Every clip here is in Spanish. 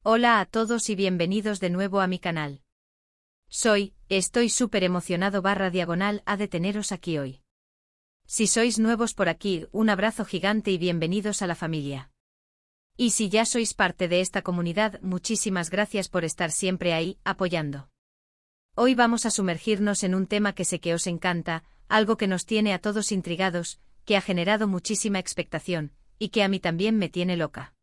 Hola a todos y bienvenidos de nuevo a mi canal. Estoy súper emocionado /diagonal a de teneros aquí hoy. Si sois nuevos por aquí, un abrazo gigante y bienvenidos a la familia. Y si ya sois parte de esta comunidad, muchísimas gracias por estar siempre ahí, apoyando. Hoy vamos a sumergirnos en un tema que sé que os encanta, algo que nos tiene a todos intrigados, que ha generado muchísima expectación, y que a mí también me tiene loca.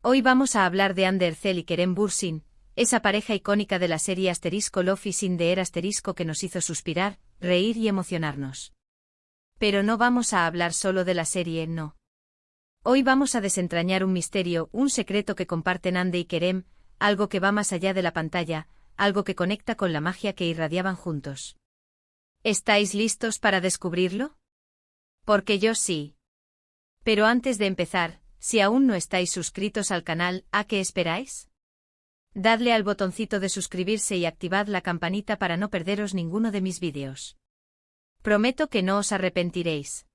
Hoy vamos a hablar de Ander Ercel y Kerem Bürsin, esa pareja icónica de la serie Love is in the Air que nos hizo suspirar, reír y emocionarnos. Pero no vamos a hablar solo de la serie, no. Hoy vamos a desentrañar un misterio, un secreto que comparten Ande y Kerem, algo que va más allá de la pantalla, algo que conecta con la magia que irradiaban juntos. ¿Estáis listos para descubrirlo? Porque yo sí. Pero antes de empezar, si aún no estáis suscritos al canal, ¿a qué esperáis? Dadle al botoncito de suscribirse y activad la campanita para no perderos ninguno de mis vídeos. Prometo que no os arrepentiréis.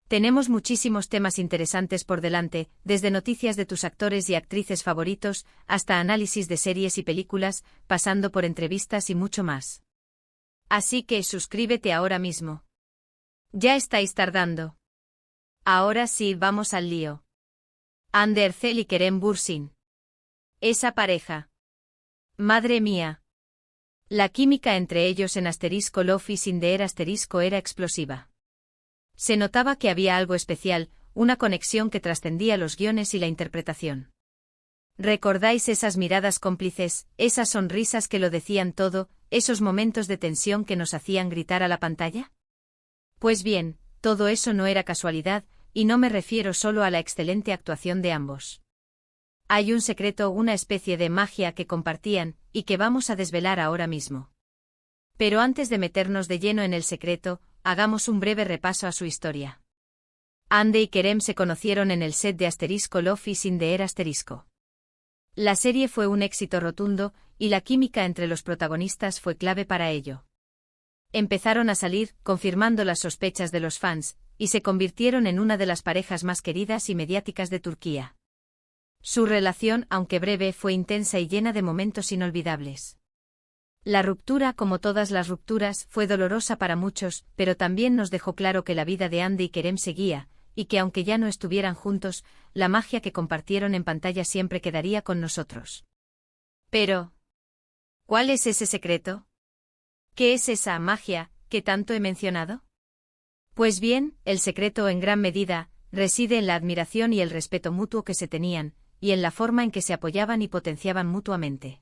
Tenemos muchísimos temas interesantes por delante, desde noticias de tus actores y actrices favoritos, hasta análisis de series y películas, pasando por entrevistas y mucho más. Así que suscríbete ahora mismo. Ya estáis tardando. Ahora sí, vamos al lío. Ander Ercel y Kerem Bürsin. Esa pareja. Madre mía. La química entre ellos en Love is in the Air era explosiva. Se notaba que había algo especial, una conexión que trascendía los guiones y la interpretación. ¿Recordáis esas miradas cómplices, esas sonrisas que lo decían todo, esos momentos de tensión que nos hacían gritar a la pantalla? Pues bien, todo eso no era casualidad, y no me refiero solo a la excelente actuación de ambos. Hay un secreto, una especie de magia que compartían, y que vamos a desvelar ahora mismo. Pero antes de meternos de lleno en el secreto, hagamos un breve repaso a su historia. Ande y Kerem se conocieron en el set de Love is in the Air *. La serie fue un éxito rotundo, y la química entre los protagonistas fue clave para ello. Empezaron a salir, confirmando las sospechas de los fans, y se convirtieron en una de las parejas más queridas y mediáticas de Turquía. Su relación, aunque breve, fue intensa y llena de momentos inolvidables. La ruptura, como todas las rupturas, fue dolorosa para muchos, pero también nos dejó claro que la vida de Ande y Kerem seguía, y que aunque ya no estuvieran juntos, la magia que compartieron en pantalla siempre quedaría con nosotros. Pero, ¿cuál es ese secreto? ¿Qué es esa magia que tanto he mencionado? Pues bien, el secreto en gran medida reside en la admiración y el respeto mutuo que se tenían, y en la forma en que se apoyaban y potenciaban mutuamente.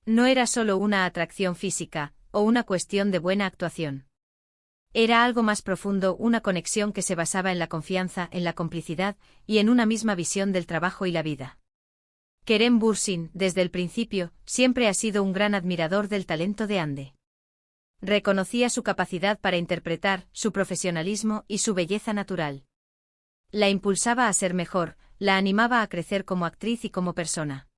No era solo una atracción física, o una cuestión de buena actuación. Era algo más profundo, una conexión que se basaba en la confianza, en la complicidad, y en una misma visión del trabajo y la vida. Kerem Bürsin, desde el principio, siempre ha sido un gran admirador del talento de Ande. Reconocía su capacidad para interpretar, su profesionalismo y su belleza natural. La impulsaba a ser mejor, la animaba a crecer como actriz y como persona.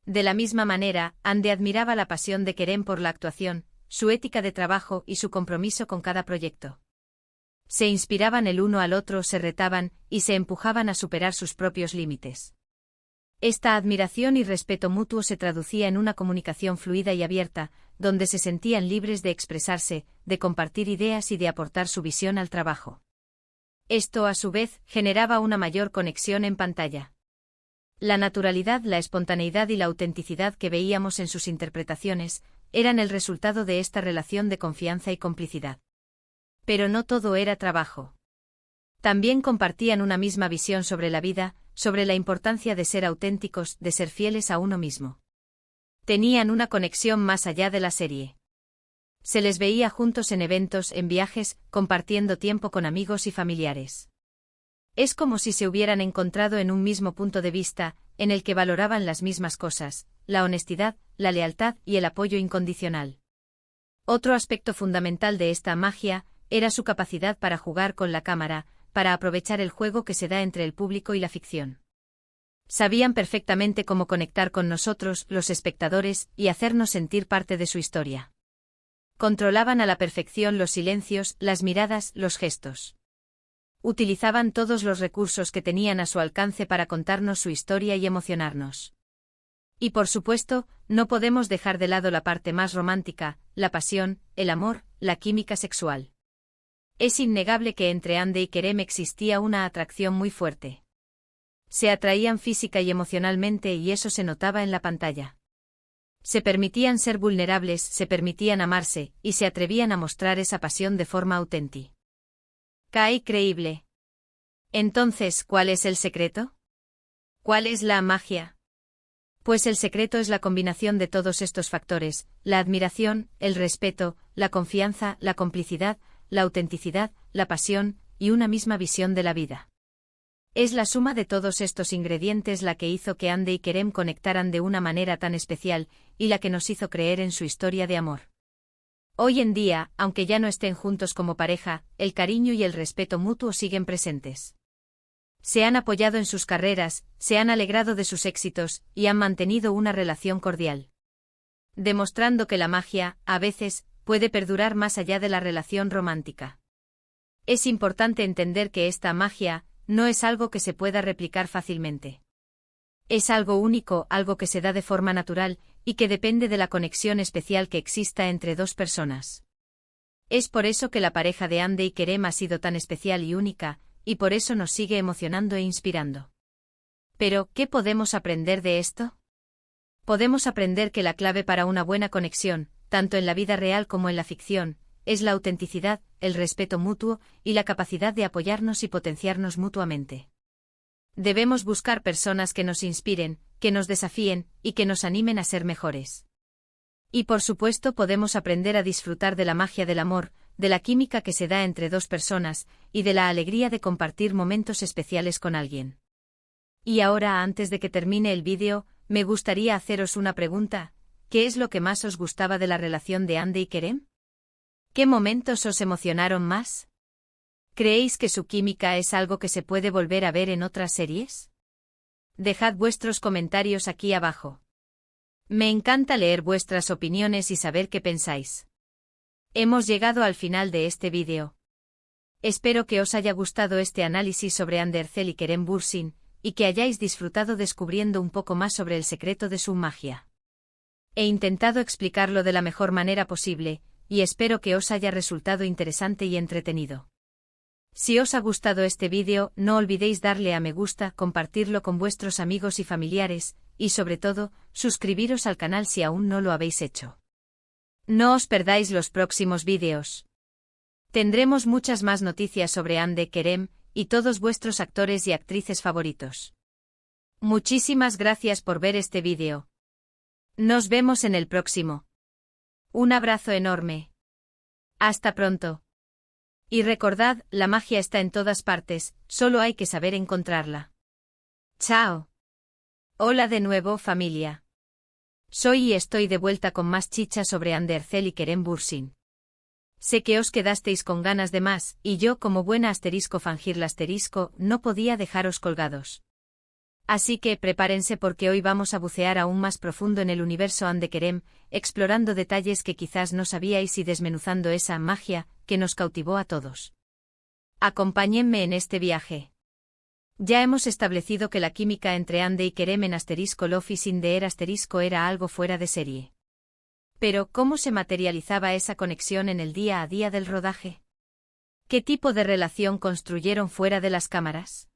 De la misma manera, Ande admiraba la pasión de Kerem por la actuación, su ética de trabajo y su compromiso con cada proyecto. Se inspiraban el uno al otro, se retaban, y se empujaban a superar sus propios límites. Esta admiración y respeto mutuo se traducía en una comunicación fluida y abierta, donde se sentían libres de expresarse, de compartir ideas y de aportar su visión al trabajo. Esto, a su vez, generaba una mayor conexión en pantalla. La naturalidad, la espontaneidad y la autenticidad que veíamos en sus interpretaciones, eran el resultado de esta relación de confianza y complicidad. Pero no todo era trabajo. También compartían una misma visión sobre la vida, sobre la importancia de ser auténticos, de ser fieles a uno mismo. Tenían una conexión más allá de la serie. Se les veía juntos en eventos, en viajes, compartiendo tiempo con amigos y familiares. Es como si se hubieran encontrado en un mismo punto de vista, en el que valoraban las mismas cosas, la honestidad, la lealtad y el apoyo incondicional. Otro aspecto fundamental de esta magia era su capacidad para jugar con la cámara, para aprovechar el juego que se da entre el público y la ficción. Sabían perfectamente cómo conectar con nosotros, los espectadores, y hacernos sentir parte de su historia. Controlaban a la perfección los silencios, las miradas, los gestos. Utilizaban todos los recursos que tenían a su alcance para contarnos su historia y emocionarnos. Y por supuesto, no podemos dejar de lado la parte más romántica, la pasión, el amor, la química sexual. Es innegable que entre Andy y Kerem existía una atracción muy fuerte. Se atraían física y emocionalmente y eso se notaba en la pantalla. Se permitían ser vulnerables, se permitían amarse, y se atrevían a mostrar esa pasión de forma auténtica. Cae creíble. Entonces, ¿cuál es el secreto? ¿Cuál es la magia? Pues el secreto es la combinación de todos estos factores, la admiración, el respeto, la confianza, la complicidad, la autenticidad, la pasión, y una misma visión de la vida. Es la suma de todos estos ingredientes la que hizo que Andy y Kerem conectaran de una manera tan especial, y la que nos hizo creer en su historia de amor. Hoy en día, aunque ya no estén juntos como pareja, el cariño y el respeto mutuo siguen presentes. Se han apoyado en sus carreras, se han alegrado de sus éxitos, y han mantenido una relación cordial. Demostrando que la magia, a veces, puede perdurar más allá de la relación romántica. Es importante entender que esta magia no es algo que se pueda replicar fácilmente. Es algo único, algo que se da de forma natural, y que depende de la conexión especial que exista entre dos personas. Es por eso que la pareja de Andy y Kerem ha sido tan especial y única, y por eso nos sigue emocionando e inspirando. Pero, ¿qué podemos aprender de esto? Podemos aprender que la clave para una buena conexión, tanto en la vida real como en la ficción, es la autenticidad, el respeto mutuo, y la capacidad de apoyarnos y potenciarnos mutuamente. Debemos buscar personas que nos inspiren, que nos desafíen, y que nos animen a ser mejores. Y por supuesto podemos aprender a disfrutar de la magia del amor, de la química que se da entre dos personas, y de la alegría de compartir momentos especiales con alguien. Y ahora, antes de que termine el vídeo, me gustaría haceros una pregunta: ¿qué es lo que más os gustaba de la relación de Andy y Kerem? ¿Qué momentos os emocionaron más? ¿Creéis que su química es algo que se puede volver a ver en otras series? Dejad vuestros comentarios aquí abajo. Me encanta leer vuestras opiniones y saber qué pensáis. Hemos llegado al final de este vídeo. Espero que os haya gustado este análisis sobre Andercel y Kerem Bürsin, y que hayáis disfrutado descubriendo un poco más sobre el secreto de su magia. He intentado explicarlo de la mejor manera posible, y espero que os haya resultado interesante y entretenido. Si os ha gustado este vídeo, no olvidéis darle a me gusta, compartirlo con vuestros amigos y familiares, y sobre todo, suscribiros al canal si aún no lo habéis hecho. No os perdáis los próximos vídeos. Tendremos muchas más noticias sobre Andy, Kerem, y todos vuestros actores y actrices favoritos. Muchísimas gracias por ver este vídeo. Nos vemos en el próximo. Un abrazo enorme. Hasta pronto. Y recordad, la magia está en todas partes, solo hay que saber encontrarla. Chao. Hola de nuevo, familia. Soy y estoy de vuelta con más chicha sobre Andercel y Kerem Bürsin. Sé que os quedasteis con ganas de más, y yo, como buena fangirl asterisco, no podía dejaros colgados. Así que prepárense porque hoy vamos a bucear aún más profundo en el universo Andy Kerem, explorando detalles que quizás no sabíais y desmenuzando esa magia que nos cautivó a todos. Acompáñenme en este viaje. Ya hemos establecido que la química entre Andy y Kerem en Love is in the Air era algo fuera de serie. Pero, ¿cómo se materializaba esa conexión en el día a día del rodaje? ¿Qué tipo de relación construyeron fuera de las cámaras?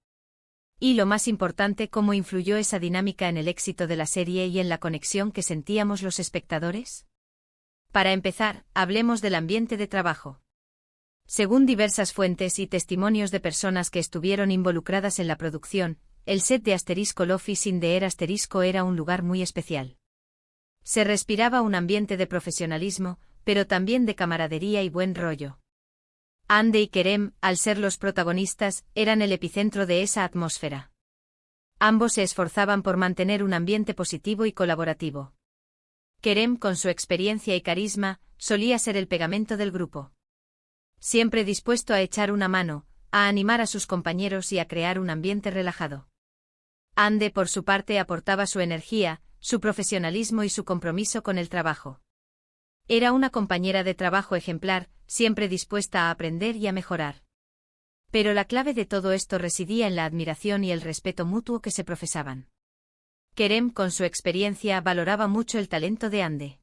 Y lo más importante, ¿cómo influyó esa dinámica en el éxito de la serie y en la conexión que sentíamos los espectadores? Para empezar, hablemos del ambiente de trabajo. Según diversas fuentes y testimonios de personas que estuvieron involucradas en la producción, el set de Love is in the Air era un lugar muy especial. Se respiraba un ambiente de profesionalismo, pero también de camaradería y buen rollo. Andy y Kerem, al ser los protagonistas, eran el epicentro de esa atmósfera. Ambos se esforzaban por mantener un ambiente positivo y colaborativo. Kerem, con su experiencia y carisma, solía ser el pegamento del grupo. Siempre dispuesto a echar una mano, a animar a sus compañeros y a crear un ambiente relajado. Andy, por su parte, aportaba su energía, su profesionalismo y su compromiso con el trabajo. Era una compañera de trabajo ejemplar, siempre dispuesta a aprender y a mejorar. Pero la clave de todo esto residía en la admiración y el respeto mutuo que se profesaban. Kerem, con su experiencia, valoraba mucho el talento de Ande.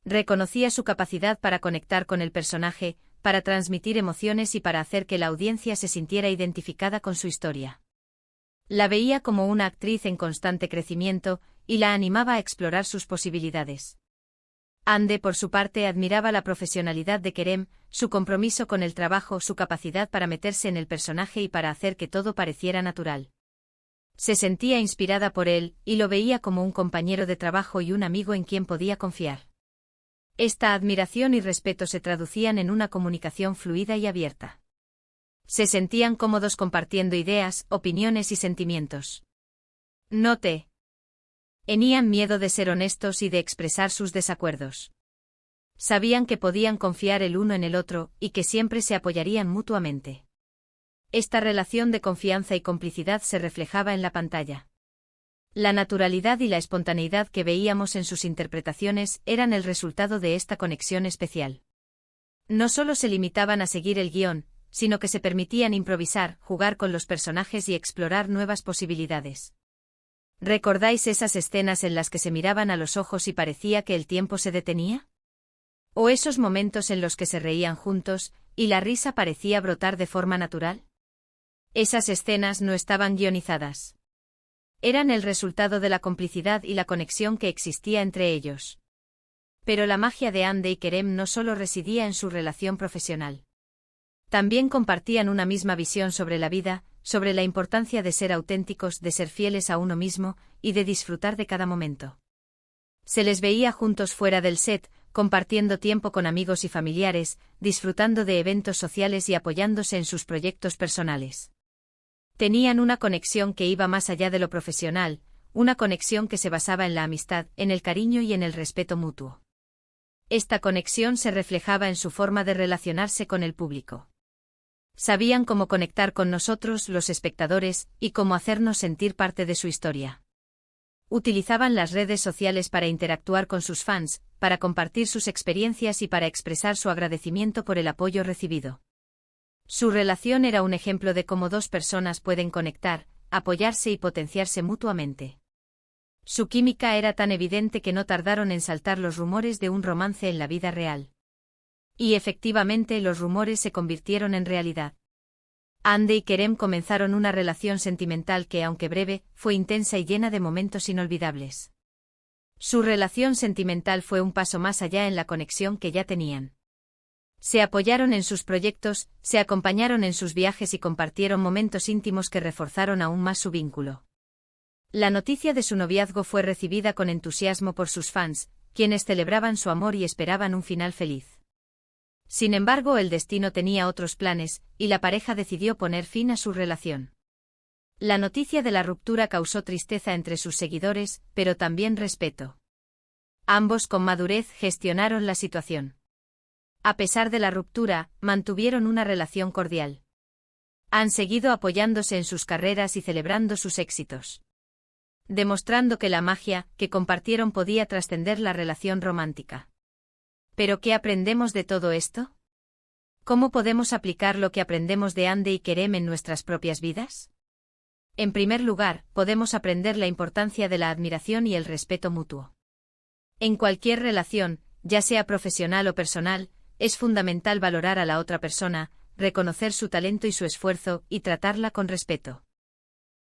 Reconocía su capacidad para conectar con el personaje, para transmitir emociones y para hacer que la audiencia se sintiera identificada con su historia. La veía como una actriz en constante crecimiento, y la animaba a explorar sus posibilidades. Ande, por su parte, admiraba la profesionalidad de Kerem, su compromiso con el trabajo, su capacidad para meterse en el personaje y para hacer que todo pareciera natural. Se sentía inspirada por él, y lo veía como un compañero de trabajo y un amigo en quien podía confiar. Esta admiración y respeto se traducían en una comunicación fluida y abierta. Se sentían cómodos compartiendo ideas, opiniones y sentimientos. No tenían miedo de ser honestos y de expresar sus desacuerdos. Sabían que podían confiar el uno en el otro, y que siempre se apoyarían mutuamente. Esta relación de confianza y complicidad se reflejaba en la pantalla. La naturalidad y la espontaneidad que veíamos en sus interpretaciones eran el resultado de esta conexión especial. No solo se limitaban a seguir el guión, sino que se permitían improvisar, jugar con los personajes y explorar nuevas posibilidades. ¿Recordáis esas escenas en las que se miraban a los ojos y parecía que el tiempo se detenía? ¿O esos momentos en los que se reían juntos, y la risa parecía brotar de forma natural? Esas escenas no estaban guionizadas. Eran el resultado de la complicidad y la conexión que existía entre ellos. Pero la magia de Ande y Kerem no solo residía en su relación profesional. También compartían una misma visión sobre la vida, sobre la importancia de ser auténticos, de ser fieles a uno mismo, y de disfrutar de cada momento. Se les veía juntos fuera del set, compartiendo tiempo con amigos y familiares, disfrutando de eventos sociales y apoyándose en sus proyectos personales. Tenían una conexión que iba más allá de lo profesional, una conexión que se basaba en la amistad, en el cariño y en el respeto mutuo. Esta conexión se reflejaba en su forma de relacionarse con el público. Sabían cómo conectar con nosotros, los espectadores, y cómo hacernos sentir parte de su historia. Utilizaban las redes sociales para interactuar con sus fans, para compartir sus experiencias y para expresar su agradecimiento por el apoyo recibido. Su relación era un ejemplo de cómo dos personas pueden conectar, apoyarse y potenciarse mutuamente. Su química era tan evidente que no tardaron en saltar los rumores de un romance en la vida real. Y efectivamente los rumores se convirtieron en realidad. Ande y Kerem comenzaron una relación sentimental que, aunque breve, fue intensa y llena de momentos inolvidables. Su relación sentimental fue un paso más allá en la conexión que ya tenían. Se apoyaron en sus proyectos, se acompañaron en sus viajes y compartieron momentos íntimos que reforzaron aún más su vínculo. La noticia de su noviazgo fue recibida con entusiasmo por sus fans, quienes celebraban su amor y esperaban un final feliz. Sin embargo, el destino tenía otros planes, y la pareja decidió poner fin a su relación. La noticia de la ruptura causó tristeza entre sus seguidores, pero también respeto. Ambos con madurez gestionaron la situación. A pesar de la ruptura, mantuvieron una relación cordial. Han seguido apoyándose en sus carreras y celebrando sus éxitos. Demostrando que la magia que compartieron podía trascender la relación romántica. ¿Pero qué aprendemos de todo esto? ¿Cómo podemos aplicar lo que aprendemos de Ande y Kerem en nuestras propias vidas? En primer lugar, podemos aprender la importancia de la admiración y el respeto mutuo. En cualquier relación, ya sea profesional o personal, es fundamental valorar a la otra persona, reconocer su talento y su esfuerzo, y tratarla con respeto.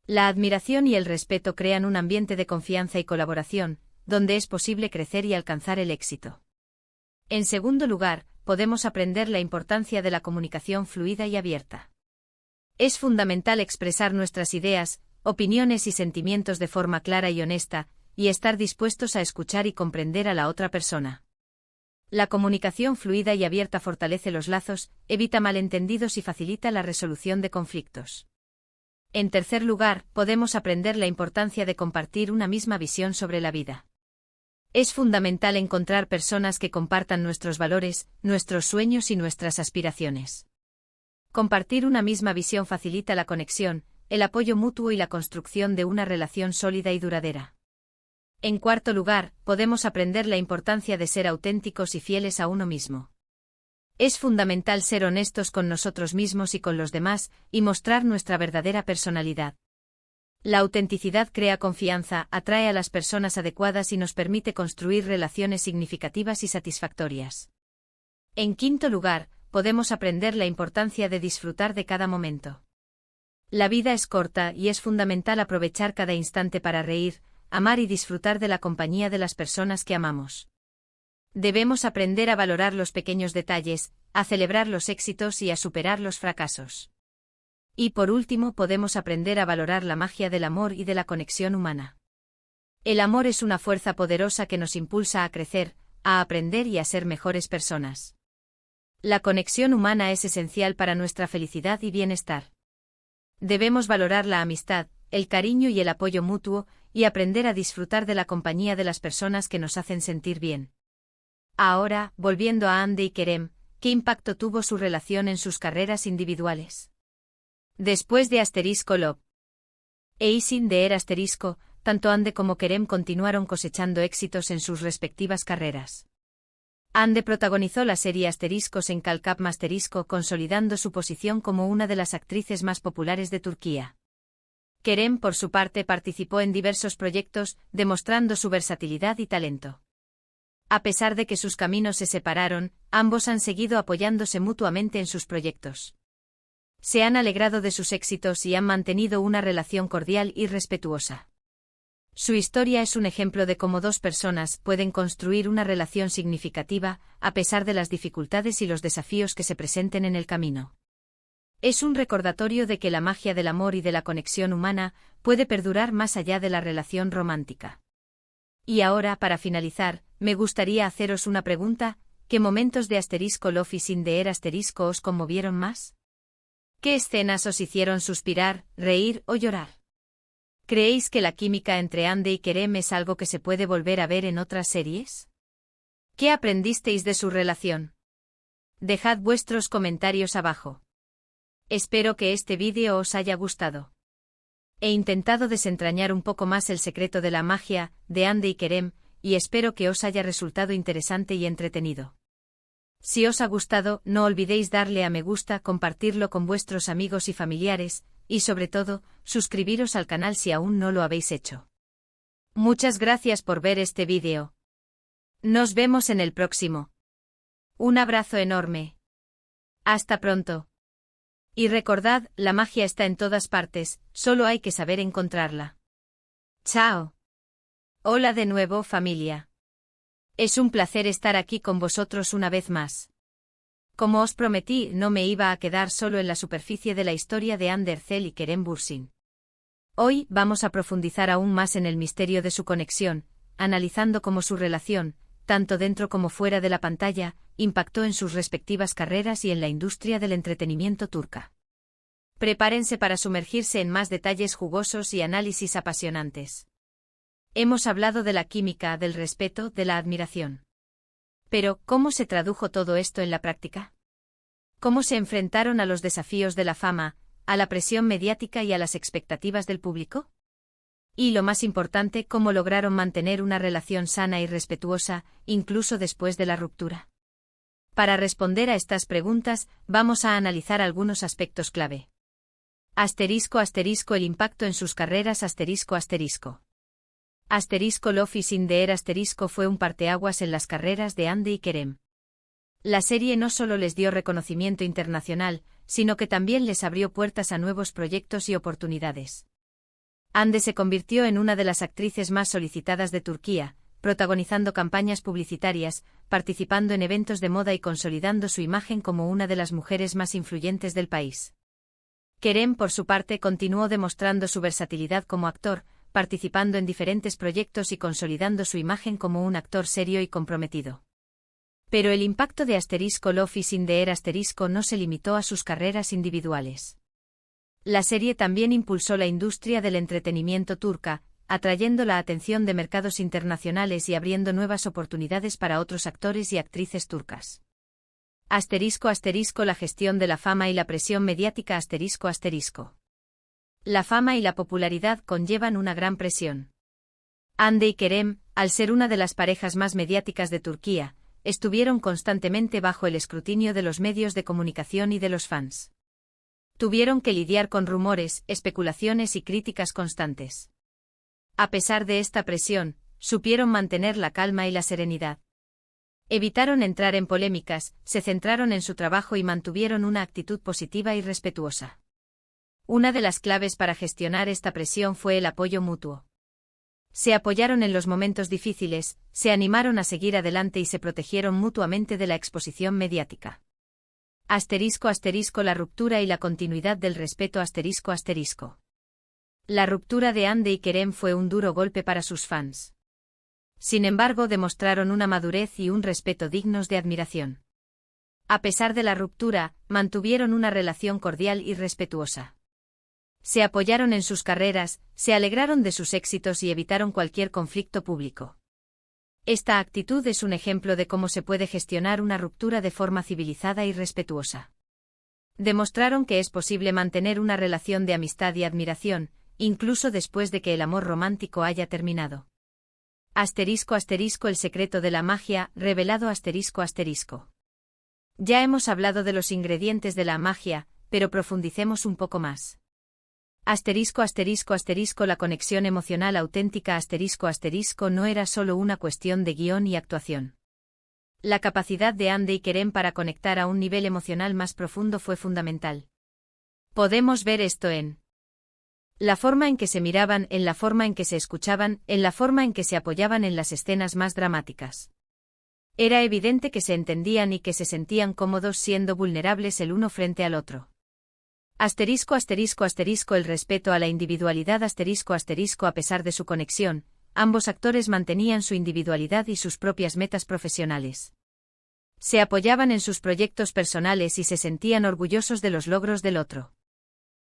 La admiración y el respeto crean un ambiente de confianza y colaboración, donde es posible crecer y alcanzar el éxito. En segundo lugar, podemos aprender la importancia de la comunicación fluida y abierta. Es fundamental expresar nuestras ideas, opiniones y sentimientos de forma clara y honesta, y estar dispuestos a escuchar y comprender a la otra persona. La comunicación fluida y abierta fortalece los lazos, evita malentendidos y facilita la resolución de conflictos. En tercer lugar, podemos aprender la importancia de compartir una misma visión sobre la vida. Es fundamental encontrar personas que compartan nuestros valores, nuestros sueños y nuestras aspiraciones. Compartir una misma visión facilita la conexión, el apoyo mutuo y la construcción de una relación sólida y duradera. En cuarto lugar, podemos aprender la importancia de ser auténticos y fieles a uno mismo. Es fundamental ser honestos con nosotros mismos y con los demás, y mostrar nuestra verdadera personalidad. La autenticidad crea confianza, atrae a las personas adecuadas y nos permite construir relaciones significativas y satisfactorias. En quinto lugar, podemos aprender la importancia de disfrutar de cada momento. La vida es corta y es fundamental aprovechar cada instante para reír, amar y disfrutar de la compañía de las personas que amamos. Debemos aprender a valorar los pequeños detalles, a celebrar los éxitos y a superar los fracasos. Y por último, podemos aprender a valorar la magia del amor y de la conexión humana. El amor es una fuerza poderosa que nos impulsa a crecer, a aprender y a ser mejores personas. La conexión humana es esencial para nuestra felicidad y bienestar. Debemos valorar la amistad, el cariño y el apoyo mutuo, y aprender a disfrutar de la compañía de las personas que nos hacen sentir bien. Ahora, volviendo a Hande y Kerem, ¿qué impacto tuvo su relación en sus carreras individuales? Después de Love e Sin de tanto Hande como Kerem continuaron cosechando éxitos en sus respectivas carreras. Hande protagonizó la serie en Kalkapm consolidando su posición como una de las actrices más populares de Turquía. Kerem, por su parte, participó en diversos proyectos, demostrando su versatilidad y talento. A pesar de que sus caminos se separaron, ambos han seguido apoyándose mutuamente en sus proyectos. Se han alegrado de sus éxitos y han mantenido una relación cordial y respetuosa. Su historia es un ejemplo de cómo dos personas pueden construir una relación significativa, a pesar de las dificultades y los desafíos que se presenten en el camino. Es un recordatorio de que la magia del amor y de la conexión humana puede perdurar más allá de la relación romántica. Y ahora, para finalizar, me gustaría haceros una pregunta: ¿qué momentos de Love y Sin de os conmovieron más? ¿Qué escenas os hicieron suspirar, reír o llorar? ¿Creéis que la química entre Hande y Kerem es algo que se puede volver a ver en otras series? ¿Qué aprendisteis de su relación? Dejad vuestros comentarios abajo. Espero que este vídeo os haya gustado. He intentado desentrañar un poco más el secreto de la magia de Hande y Kerem, y espero que os haya resultado interesante y entretenido. Si os ha gustado, no olvidéis darle a me gusta, compartirlo con vuestros amigos y familiares, y sobre todo, suscribiros al canal si aún no lo habéis hecho. Muchas gracias por ver este vídeo. Nos vemos en el próximo. Un abrazo enorme. Hasta pronto. Y recordad, la magia está en todas partes, solo hay que saber encontrarla. Chao. Hola de nuevo, familia. Es un placer estar aquí con vosotros una vez más. Como os prometí, no me iba a quedar solo en la superficie de la historia de Hande Erçel y Kerem Bürsin. Hoy vamos a profundizar aún más en el misterio de su conexión, analizando cómo su relación, tanto dentro como fuera de la pantalla, impactó en sus respectivas carreras y en la industria del entretenimiento turca. Prepárense para sumergirse en más detalles jugosos y análisis apasionantes. Hemos hablado de la química, del respeto, de la admiración. Pero, ¿cómo se tradujo todo esto en la práctica? ¿Cómo se enfrentaron a los desafíos de la fama, a la presión mediática y a las expectativas del público? Y lo más importante, ¿cómo lograron mantener una relación sana y respetuosa, incluso después de la ruptura? Para responder a estas preguntas, vamos a analizar algunos aspectos clave. El impacto en sus carreras Love y Sin de fue un parteaguas en las carreras de Hande y Kerem. La serie no solo les dio reconocimiento internacional, sino que también les abrió puertas a nuevos proyectos y oportunidades. Hande se convirtió en una de las actrices más solicitadas de Turquía, protagonizando campañas publicitarias, participando en eventos de moda y consolidando su imagen como una de las mujeres más influyentes del país. Kerem, por su parte, continuó demostrando su versatilidad como actor, participando en diferentes proyectos y consolidando su imagen como un actor serio y comprometido. Pero el impacto de Love y Sin de no se limitó a sus carreras individuales. La serie también impulsó la industria del entretenimiento turca, atrayendo la atención de mercados internacionales y abriendo nuevas oportunidades para otros actores y actrices turcas. La gestión de la fama y la presión mediática La fama y la popularidad conllevan una gran presión. Hande y Kerem, al ser una de las parejas más mediáticas de Turquía, estuvieron constantemente bajo el escrutinio de los medios de comunicación y de los fans. Tuvieron que lidiar con rumores, especulaciones y críticas constantes. A pesar de esta presión, supieron mantener la calma y la serenidad. Evitaron entrar en polémicas, se centraron en su trabajo y mantuvieron una actitud positiva y respetuosa. Una de las claves para gestionar esta presión fue el apoyo mutuo. Se apoyaron en los momentos difíciles, se animaron a seguir adelante y se protegieron mutuamente de la exposición mediática. *** La ruptura y la continuidad del respeto ***. La ruptura de Hande y Kerem fue un duro golpe para sus fans. Sin embargo, demostraron una madurez y un respeto dignos de admiración. A pesar de la ruptura, mantuvieron una relación cordial y respetuosa. Se apoyaron en sus carreras, se alegraron de sus éxitos y evitaron cualquier conflicto público. Esta actitud es un ejemplo de cómo se puede gestionar una ruptura de forma civilizada y respetuosa. Demostraron que es posible mantener una relación de amistad y admiración, incluso después de que el amor romántico haya terminado. *** El secreto de la magia, revelado ***. Ya hemos hablado de los ingredientes de la magia, pero profundicemos un poco más. La conexión emocional auténtica no era solo una cuestión de guión y actuación. La capacidad de Hande y Kerem para conectar a un nivel emocional más profundo fue fundamental. Podemos ver esto en la forma en que se miraban, en la forma en que se escuchaban, en la forma en que se apoyaban en las escenas más dramáticas. Era evidente que se entendían y que se sentían cómodos siendo vulnerables el uno frente al otro. El respeto a la individualidad a pesar de su conexión, ambos actores mantenían su individualidad y sus propias metas profesionales. Se apoyaban en sus proyectos personales y se sentían orgullosos de los logros del otro.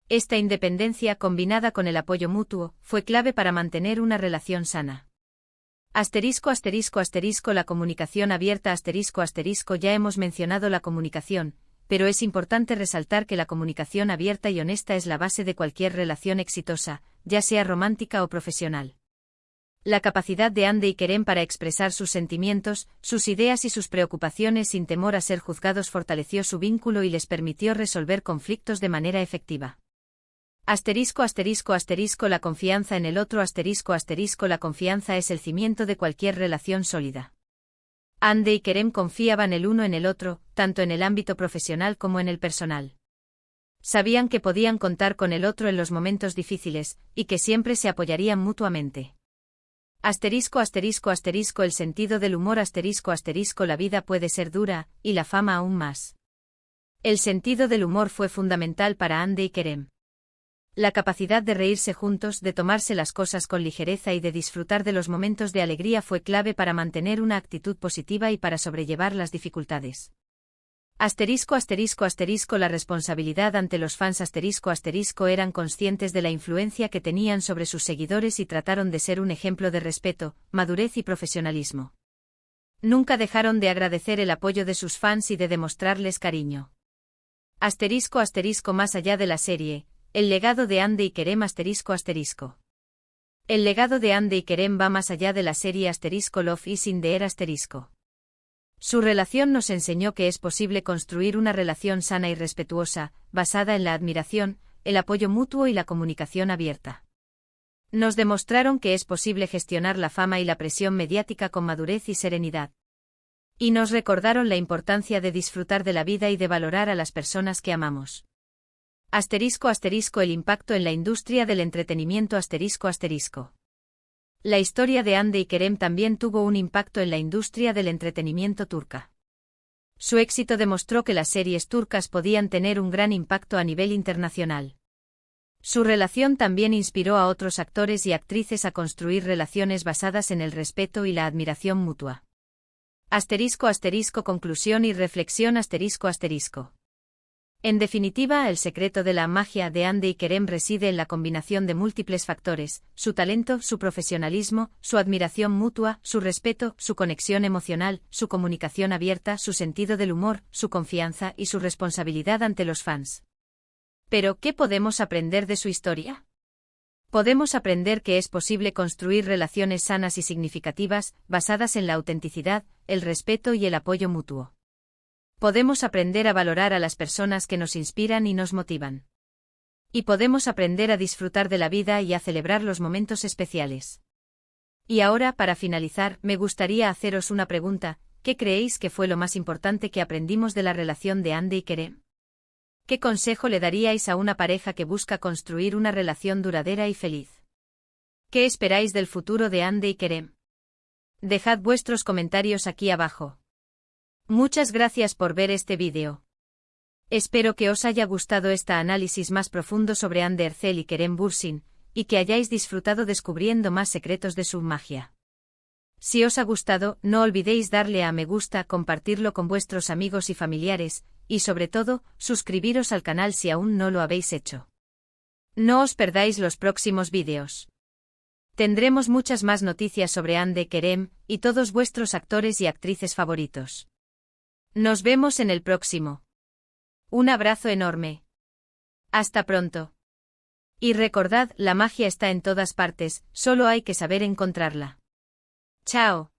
Esta independencia, combinada con el apoyo mutuo, fue clave para mantener una relación sana. La comunicación abierta Ya hemos mencionado la comunicación, pero es importante resaltar que la comunicación abierta y honesta es la base de cualquier relación exitosa, ya sea romántica o profesional. La capacidad de Hande y Kerem para expresar sus sentimientos, sus ideas y sus preocupaciones sin temor a ser juzgados fortaleció su vínculo y les permitió resolver conflictos de manera efectiva. La confianza en el otro La confianza es el cimiento de cualquier relación sólida. Hande y Kerem confiaban el uno en el otro, tanto en el ámbito profesional como en el personal. Sabían que podían contar con el otro en los momentos difíciles, y que siempre se apoyarían mutuamente. El sentido del humor La vida puede ser dura, y la fama aún más. El sentido del humor fue fundamental para Hande y Kerem. La capacidad de reírse juntos, de tomarse las cosas con ligereza y de disfrutar de los momentos de alegría fue clave para mantener una actitud positiva y para sobrellevar las dificultades. La responsabilidad ante los fans eran conscientes de la influencia que tenían sobre sus seguidores y trataron de ser un ejemplo de respeto, madurez y profesionalismo. Nunca dejaron de agradecer el apoyo de sus fans y de demostrarles cariño. Más allá de la serie, el legado de Hande y Kerem El legado de Hande y Kerem va más allá de la serie Love is in the air Su relación nos enseñó que es posible construir una relación sana y respetuosa, basada en la admiración, el apoyo mutuo y la comunicación abierta. Nos demostraron que es posible gestionar la fama y la presión mediática con madurez y serenidad. Y nos recordaron la importancia de disfrutar de la vida y de valorar a las personas que amamos. El impacto en la industria del entretenimiento La historia de Hande y Kerem también tuvo un impacto en la industria del entretenimiento turca. Su éxito demostró que las series turcas podían tener un gran impacto a nivel internacional. Su relación también inspiró a otros actores y actrices a construir relaciones basadas en el respeto y la admiración mutua. Conclusión y reflexión En definitiva, el secreto de la magia de Hande y Kerem reside en la combinación de múltiples factores: su talento, su profesionalismo, su admiración mutua, su respeto, su conexión emocional, su comunicación abierta, su sentido del humor, su confianza y su responsabilidad ante los fans. Pero, ¿qué podemos aprender de su historia? Podemos aprender que es posible construir relaciones sanas y significativas, basadas en la autenticidad, el respeto y el apoyo mutuo. Podemos aprender a valorar a las personas que nos inspiran y nos motivan. Y podemos aprender a disfrutar de la vida y a celebrar los momentos especiales. Y ahora, para finalizar, me gustaría haceros una pregunta: ¿qué creéis que fue lo más importante que aprendimos de la relación de Ande y Kerem? ¿Qué consejo le daríais a una pareja que busca construir una relación duradera y feliz? ¿Qué esperáis del futuro de Ande y Kerem? Dejad vuestros comentarios aquí abajo. Muchas gracias por ver este vídeo. Espero que os haya gustado este análisis más profundo sobre Hande Erçel y Kerem Bürsin, y que hayáis disfrutado descubriendo más secretos de su magia. Si os ha gustado, no olvidéis darle a me gusta, compartirlo con vuestros amigos y familiares, y sobre todo, suscribiros al canal si aún no lo habéis hecho. No os perdáis los próximos vídeos. Tendremos muchas más noticias sobre Hande, Kerem, y todos vuestros actores y actrices favoritos. Nos vemos en el próximo. Un abrazo enorme. Hasta pronto. Y recordad, la magia está en todas partes, solo hay que saber encontrarla. Chao.